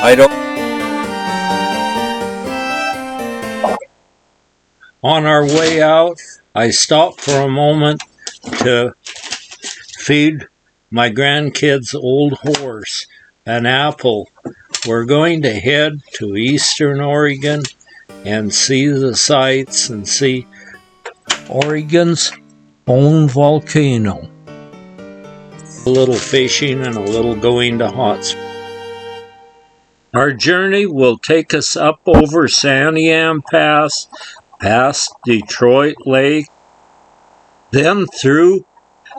I don't. On our way out, I stopped for a moment to feed my grandkids' old horse an apple. We're going to head to eastern Oregon and see the sights and see Oregon's own volcano. A little fishing and a little going to hot springs. Our journey will take us up over Santiam Pass, past Detroit Lake, then through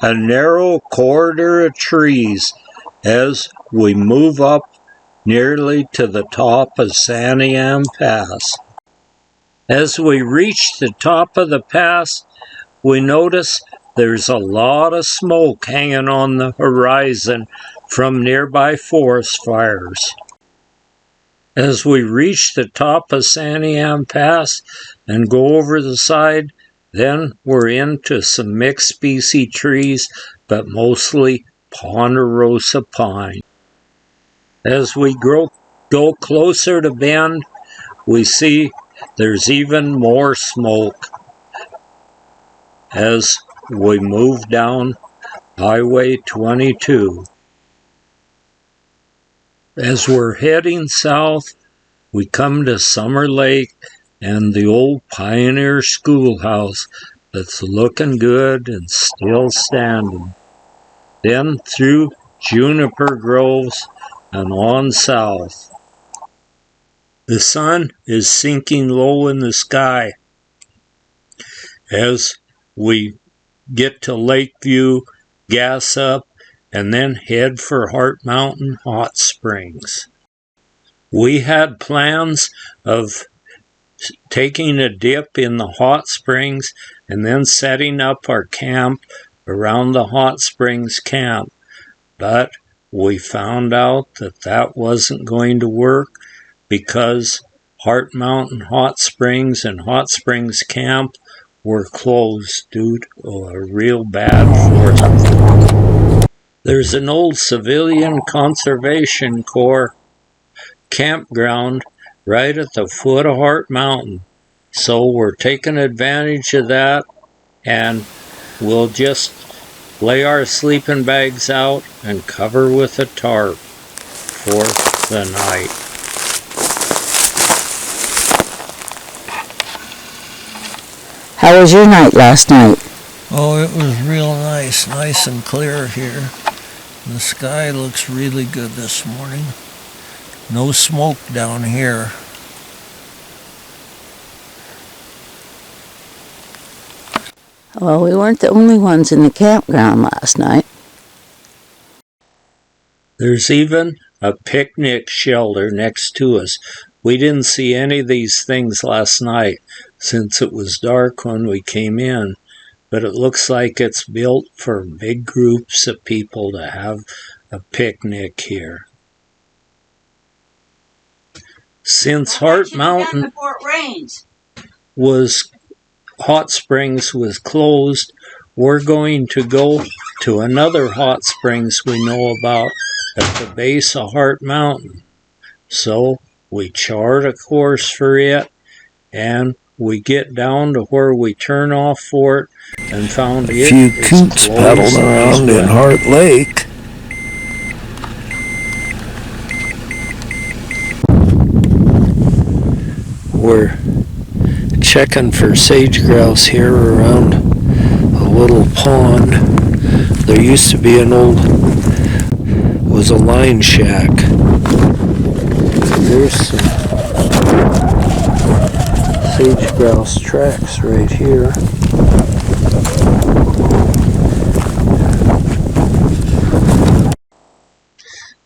a narrow corridor of trees as we move up nearly to the top of Santiam Pass. As we reach the top of the pass, we notice there's a lot of smoke hanging on the horizon from nearby forest fires. As we reach the top of Santiam Pass and go over the side, then we're into some mixed species trees, but mostly ponderosa pine. As we go closer to Bend, we see there's even more smoke as we move down Highway 22. As we're heading south, we come to Summer Lake and the old Pioneer Schoolhouse that's looking good and still standing. Then through juniper groves and on south. The sun is sinking low in the sky as we get to Lakeview, gas up, and then head for Heart Mountain Hot Springs. We had plans of taking a dip in the hot springs and then setting up our camp around the hot springs camp, but we found out that that wasn't going to work because Heart Mountain Hot Springs and Hot Springs Camp were closed due to a real bad forest. There's an old Civilian Conservation Corps campground right at the foot of Heart Mountain, so we're taking advantage of that, and we'll just lay our sleeping bags out and cover with a tarp for the night. How was your night last night? Oh, it was real nice and clear here. The sky looks really good this morning. No smoke down here. Well, we weren't the only ones in the campground last night. There's even a picnic shelter next to us. We didn't see any of these things last night since it was dark when we came in, but it looks like it's built for big groups of people to have a picnic here. Since Heart Mountain Hot Springs was closed, we're going to go to another hot springs we know about at the base of Heart Mountain. So we chart a course for it, and we get down to where we turn off for it and found a few coots paddled around in Heart Lake. We're checking for sage grouse here around a little pond. There used to be was a line shack. There's some sage grouse tracks right here.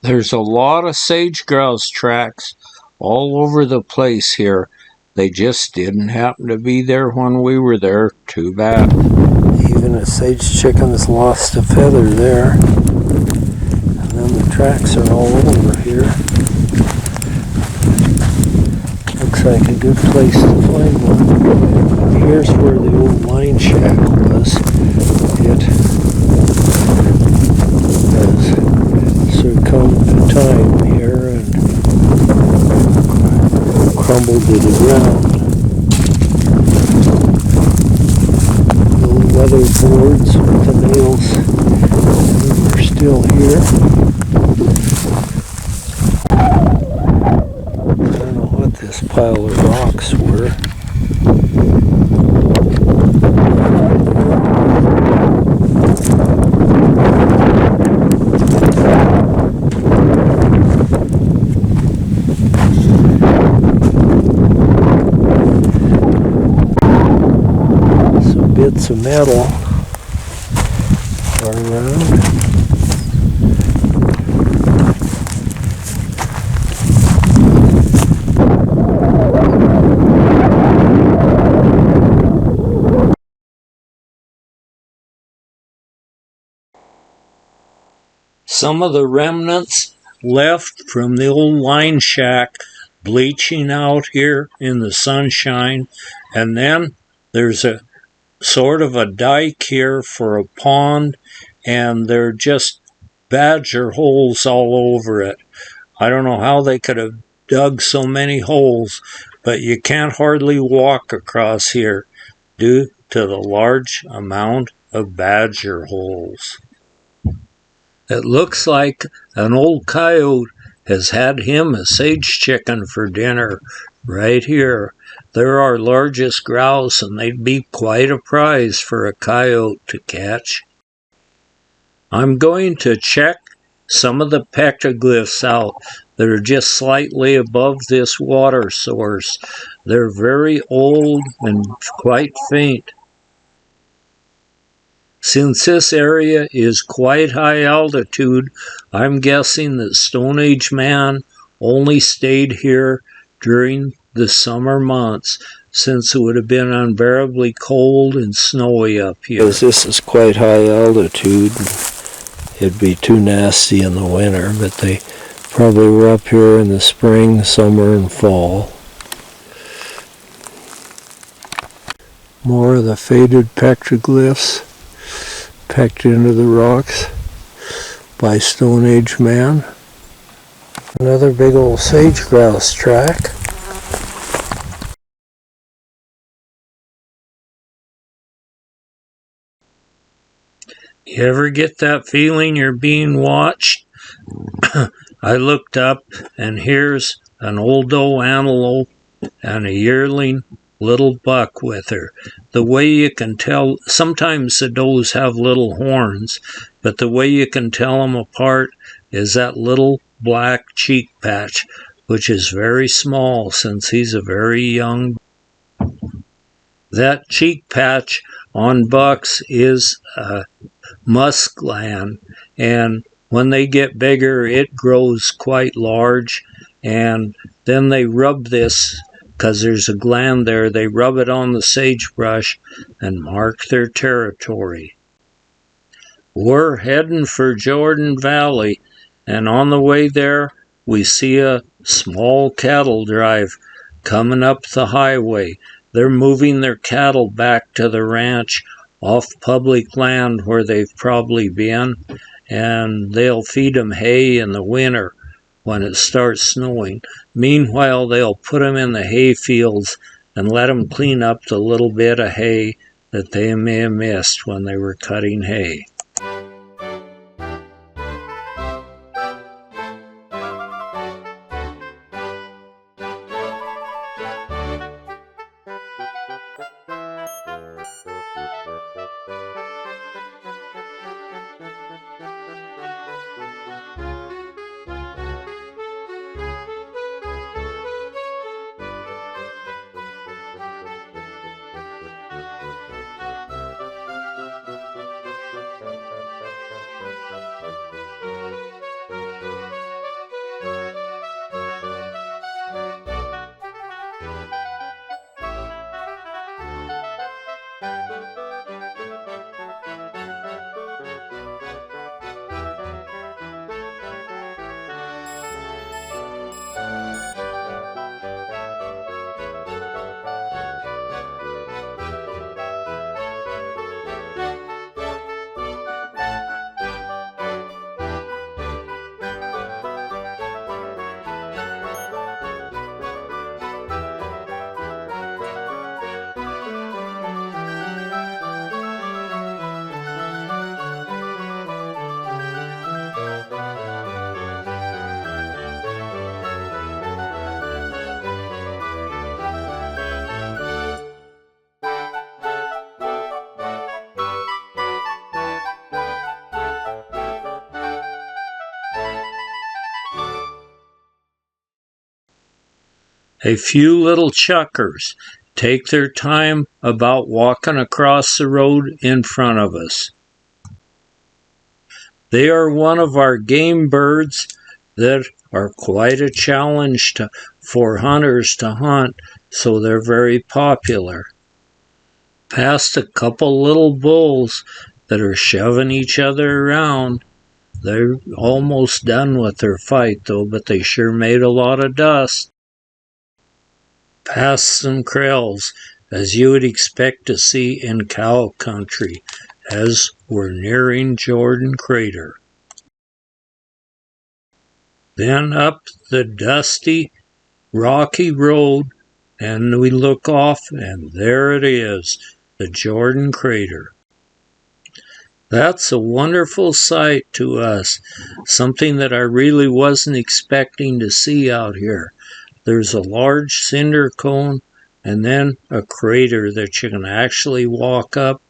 There's a lot of sage grouse tracks all over the place here. They just didn't happen to be there when we were there. Too bad. Even a sage chicken's lost a feather there. And then the tracks are all over here. Looks like a good place to find one. Here's where the old line shack was. It has succumbed to time here, and tumbled to the ground. Little weather boards with the nails are still here. I don't know what this pile of rocks were. Some bits of metal are around. Some of the remnants left from the old line shack bleaching out here in the sunshine, and then there's a sort of a dike here for a pond, and they're just badger holes all over it. I don't know how they could have dug so many holes, but you can't hardly walk across here due to the large amount of badger holes. It looks like an old coyote has had him a sage chicken for dinner right here. They're our largest grouse, and they'd be quite a prize for a coyote to catch. I'm going to check some of the petroglyphs out that are just slightly above this water source. They're very old and quite faint. Since this area is quite high altitude, I'm guessing that Stone Age man only stayed here during the summer months, since it would have been unbearably cold and snowy up here. Because this is quite high altitude, it'd be too nasty in the winter, but they probably were up here in the spring, summer, and fall. More of the faded petroglyphs pecked into the rocks by Stone Age man. Another big old sage grouse track. You ever get that feeling you're being watched? I looked up, and here's an old doe antelope and a yearling little buck with her. The way you can tell, sometimes the does have little horns, but the way you can tell them apart is that little black cheek patch, which is very small since he's a very young. That cheek patch on bucks is a musk gland, and when they get bigger it grows quite large, and then they rub this, because there's a gland there, they rub it on the sagebrush and mark their territory. We're heading for Jordan Valley, and on the way there we see a small cattle drive coming up the highway. They're moving their cattle back to the ranch off public land where they've probably been, and they'll feed them hay in the winter when it starts snowing. Meanwhile, they'll put them in the hay fields and let them clean up the little bit of hay that they may have missed when they were cutting hay. A few little chuckers take their time about walking across the road in front of us. They are one of our game birds that are quite a challenge for hunters to hunt, so they're very popular. Past a couple little bulls that are shoving each other around. They're almost done with their fight though, but they sure made a lot of dust. Past some kraals, as you would expect to see in cow country, as we're nearing Jordan Crater. Then up the dusty, rocky road, and we look off, and there it is, the Jordan Crater. That's a wonderful sight to us, something that I really wasn't expecting to see out here. There's a large cinder cone and then a crater that you can actually walk up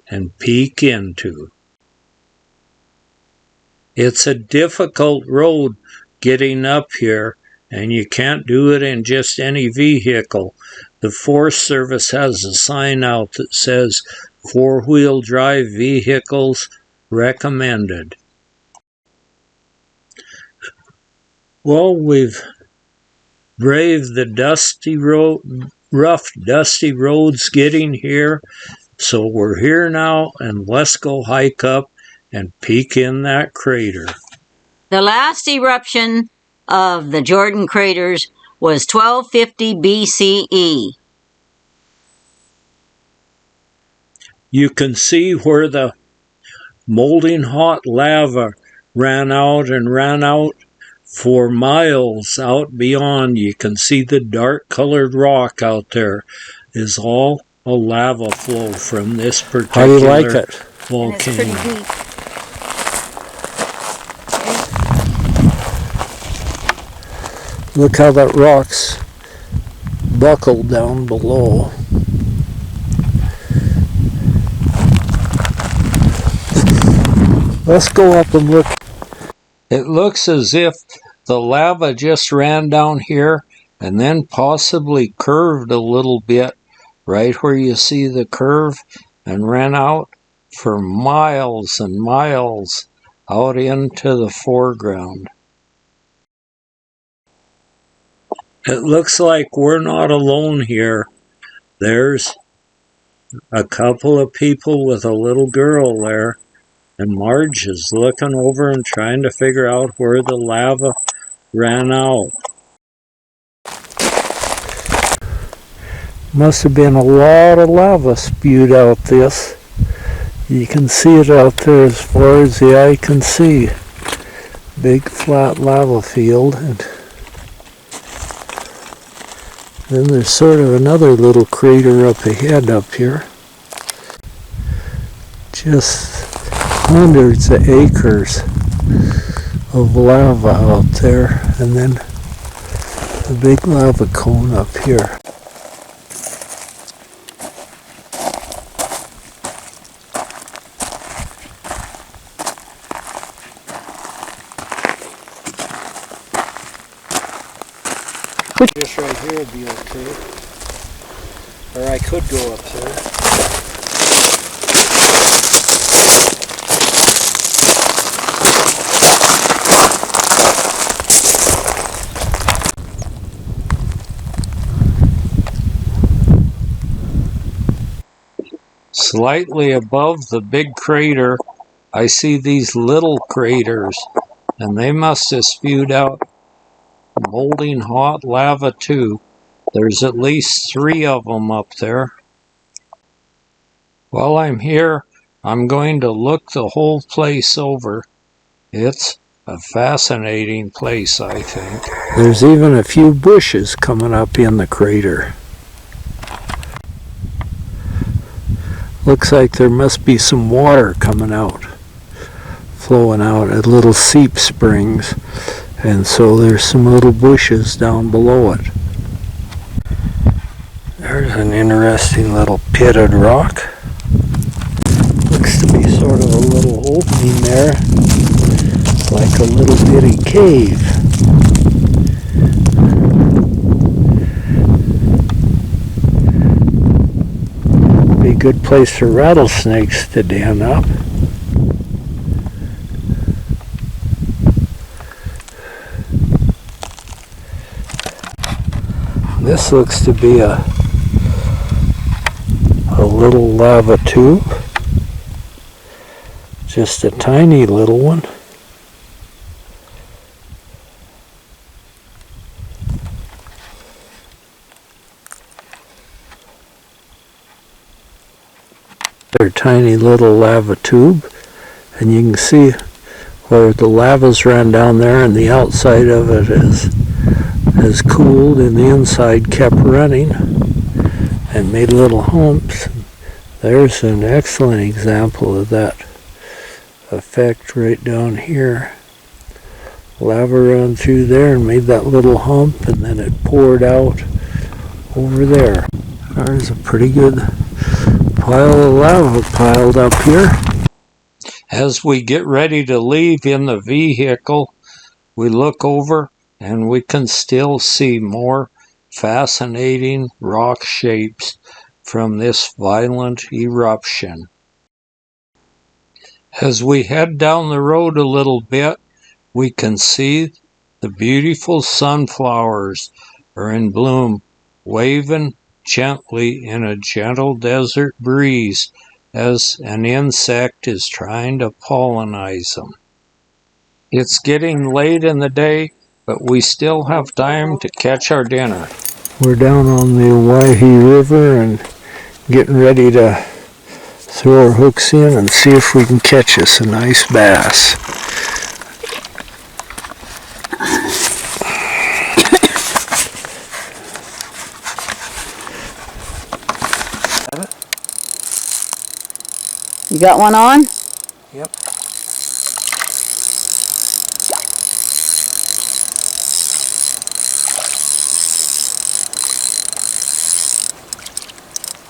and peek into. It's a difficult road getting up here, and you can't do it in just any vehicle. The Forest Service has a sign out that says four-wheel drive vehicles recommended. Well, we've braved the rough, dusty roads getting here, so we're here now, and let's go hike up and peek in that crater. The last eruption of the Jordan craters was 1250 BCE. You can see where the molten hot lava ran out for miles out beyond. You can see the dark colored rock out there is all a lava flow from this particular How do you like it? volcano. And it's pretty deep. Look how that rock's buckled down below. Let's go up and look. It looks as if the lava just ran down here and then possibly curved a little bit right where you see the curve and ran out for miles and miles out into the foreground. It looks like we're not alone here. There's a couple of people with a little girl there, and Marge is looking over and trying to figure out where the lava ran out. Must have been a lot of lava spewed out this. You can see it out there as far as the eye can see. Big flat lava field. And then there's sort of another little crater up ahead up here. Just hundreds of acres of lava out there, and then a big lava cone up here. This right here would be okay. Or I could go up there. Slightly above the big crater, I see these little craters, and they must have spewed out molten hot lava too. There's at least 3 of them up there. While I'm here, I'm going to look the whole place over. It's a fascinating place, I think. There's even a few bushes coming up in the crater. Looks like there must be some water coming out, flowing out at little seep springs, and so there's some little bushes down below it. There's an interesting little pitted rock. Looks to be sort of a little opening there, like a little bitty cave. good place for rattlesnakes to den up. This looks to be a little lava tube. Just a tiny little one. Their tiny little lava tube, and you can see where the lava's ran down there, and the outside of it has cooled, and the inside kept running and made little humps. There's an excellent example of that effect right down here. Lava ran through there and made that little hump, and then it poured out over there. There's a pretty good pile of lava piled up here. As we get ready to leave in the vehicle, we look over and we can still see more fascinating rock shapes from this violent eruption. As we head down the road a little bit, we can see the beautiful sunflowers are in bloom, waving gently in a gentle desert breeze as an insect is trying to pollinize them. It's getting late in the day, but we still have time to catch our dinner. We're down on the Owyhee River and getting ready to throw our hooks in and see if we can catch us a nice bass. You got one on? Yep.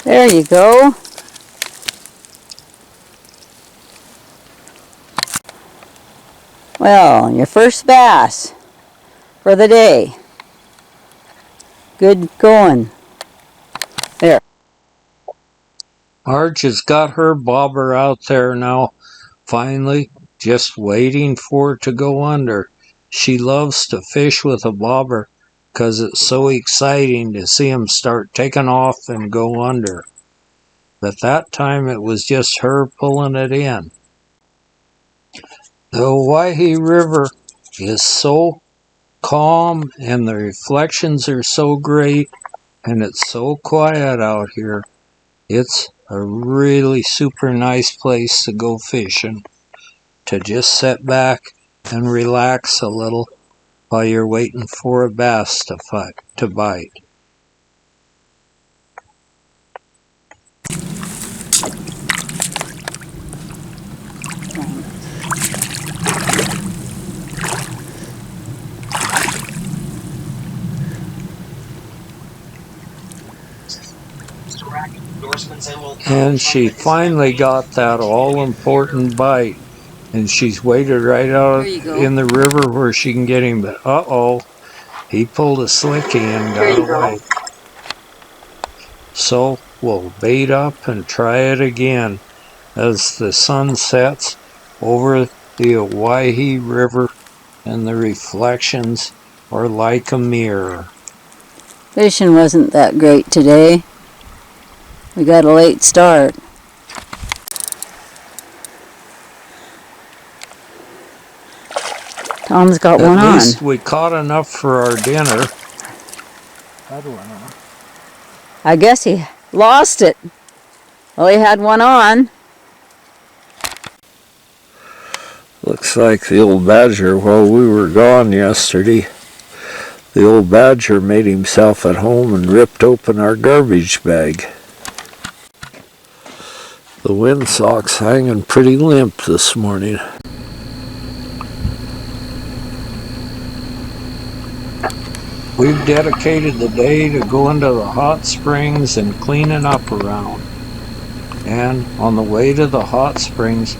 There you go. Well, your first bass for the day. Good going. There. Marge has got her bobber out there now, finally, just waiting for it to go under. She loves to fish with a bobber because it's so exciting to see him start taking off and go under. But that time it was just her pulling it in. The Owyhee River is so calm and the reflections are so great and it's so quiet out here. It's a really super nice place to go fishing, to just sit back and relax a little while you're waiting for a bass to bite. And she finally got that all-important bite, and she's waited right out in the river where she can get him. But uh-oh, he pulled a slicky and got away. So we'll bait up and try it again as the sun sets over the Owyhee River and the reflections are like a mirror. Fishing wasn't that great today. We got a late start. Tom's got one on. At least we caught enough for our dinner. I guess he lost it. Well, he had one on. Looks like the old badger, while we were gone yesterday, the old badger made himself at home and ripped open our garbage bag. The windsock's hanging pretty limp this morning. We've dedicated the day to going to the hot springs and cleaning up around. And on the way to the hot springs,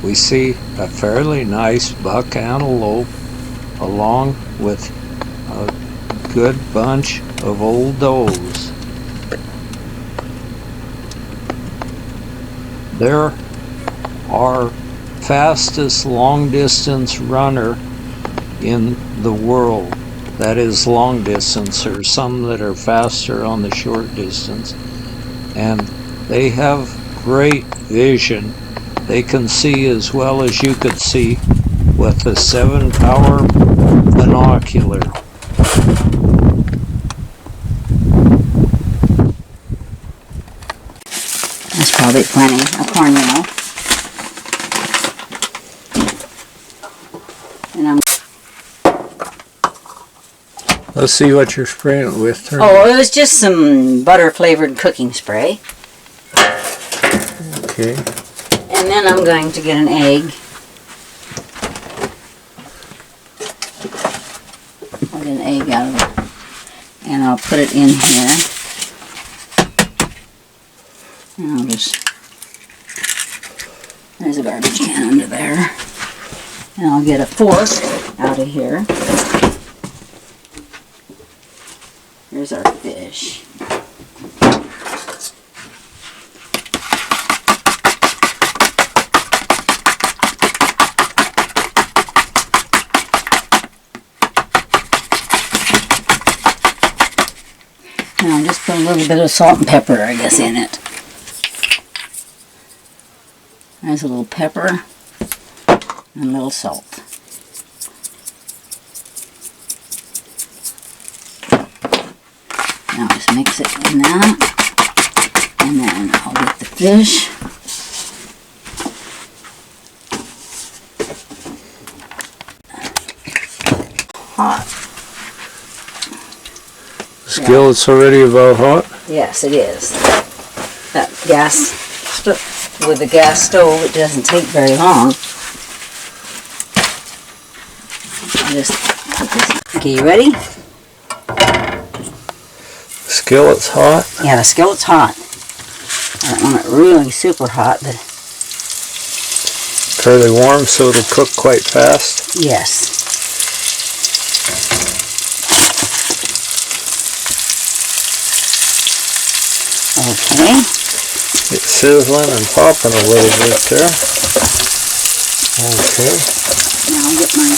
we see a fairly nice buck antelope along with a good bunch of old does. They're our fastest long-distance runner in the world. That is long distance. There's some that are faster on the short distance. And they have great vision. They can see as well as you could see with a 7-power binocular. That's probably plenty of cornmeal. And I'm Let's see what you're spraying it with. Turn it was just some butter-flavored cooking spray. Okay. And then I'm going to get an egg. I'll get an egg out of it. And I'll put it in here. And I'll just... There's a garbage can under there. And I'll get a fork out of here. Here's our fish. Now I'll just put a little bit of salt and pepper, I guess, in it. There's a little pepper and a little salt. Now just mix it in that, and then I'll get the fish. Hot. Skillet's already about hot? Yes, it is. That gas, with the gas stove, it doesn't take very long. I'll just put this. Okay, you ready? Skillet's hot? Yeah, the skillet's hot. I don't want it really super hot, but Fairly warm so it'll cook quite fast? yes. Okay. It's sizzling and popping a little bit there. Okay. Now I'll get my...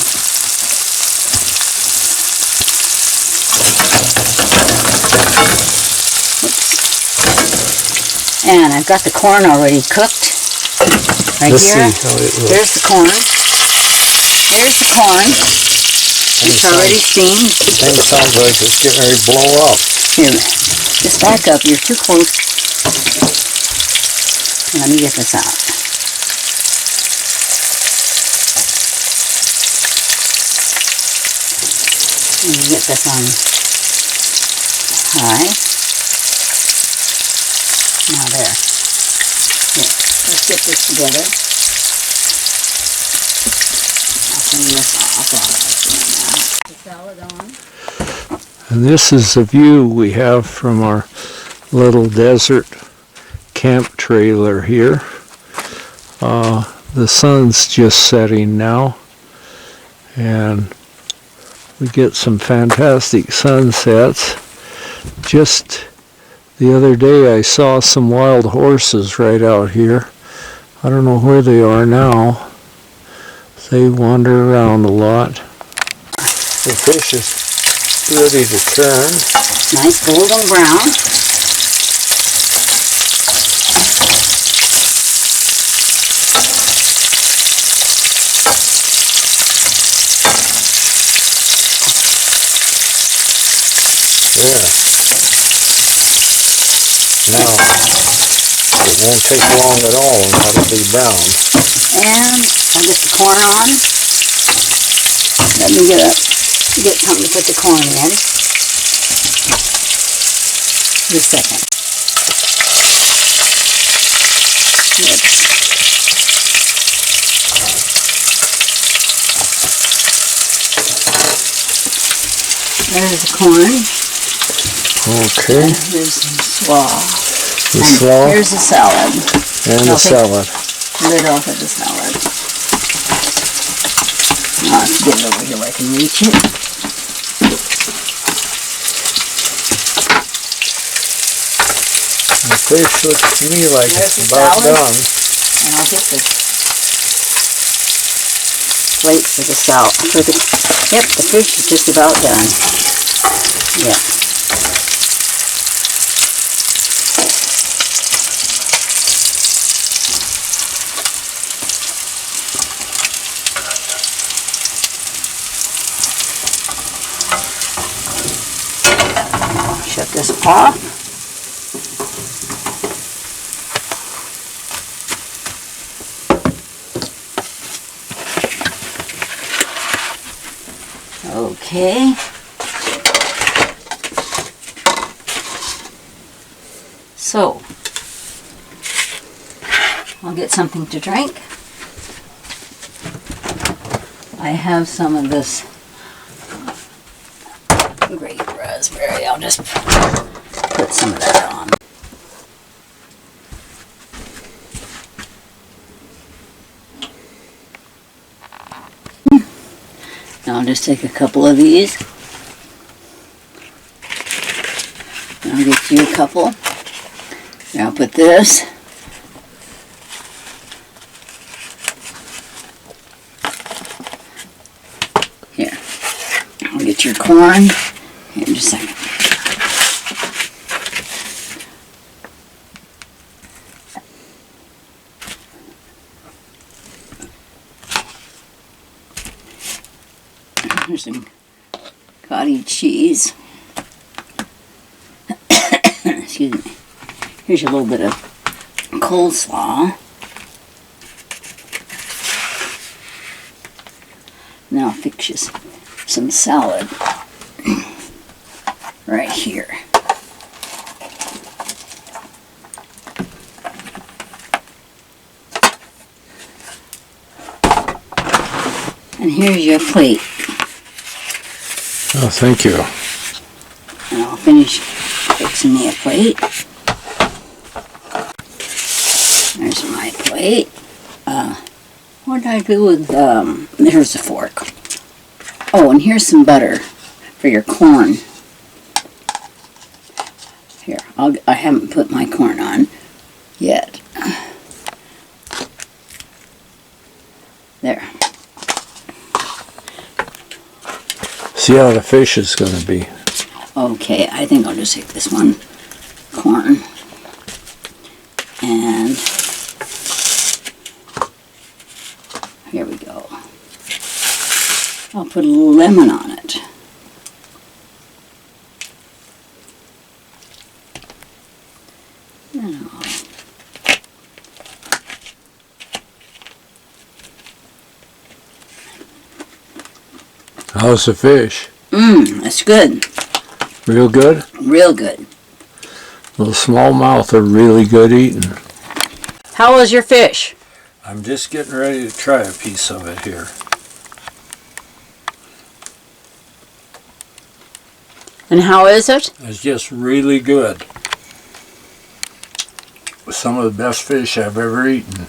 Oops. And I've got the corn already cooked. Right Let's here. see how it looks. Here's the corn. Here's the corn. It's already steamed. Thing sounds like it's getting ready to blow up. Here, just back up. You're too close. Let me get this out. Let me get this on high. Now there. Here, let's get this together. I'll clean this off while I do that. The salad on. And this is the view we have from our little desert camp trailer here. The sun's just setting now, and we get some fantastic sunsets. Just the other day I saw some wild horses right out here. I don't know where they are now. They wander around a lot. The fish is ready to turn. Nice golden brown. There. Now, it won't take long at all and that'll be brown. And I'll get the corn on. Let me get something to put the corn in. Just a second. Oops. There's the corn. Okay. There's some slaw. The slaw. Here's the salad. And the salad. Lid off of the salad. Now let's get it over here where I can reach it. The fish looks to me like There's it's the about salad. done. And I'll get the plates of the salt. Yep, the fish is just about done. Yeah. Shut this off. Okay. So, I'll get something to drink. I have some of this grape raspberry. I'll just put some of that on. Now I'll just take a couple of these. And I'll get you a couple. Now I'll put this. Here. I'll get your corn. Here, just a second. Here's some cottage cheese. Excuse me. Here's a little bit of coleslaw. Now I'll fix you some salad right here. And here's your plate. Oh, thank you. And I'll finish fixing me a plate. There's my plate. What did I do with, there's a fork. Oh, and here's some butter for your corn. Here, I haven't put my corn on yet. There. See how the fish is going to be. Okay, I think I'll just take this one corn and here we go. I'll put a little lemon on it. How's the fish? That's good. Real good? Real good. Well, smallmouth are really good eating. How was your fish? I'm just getting ready to try a piece of it here. And how is it? It's just really good. Some of the best fish I've ever eaten.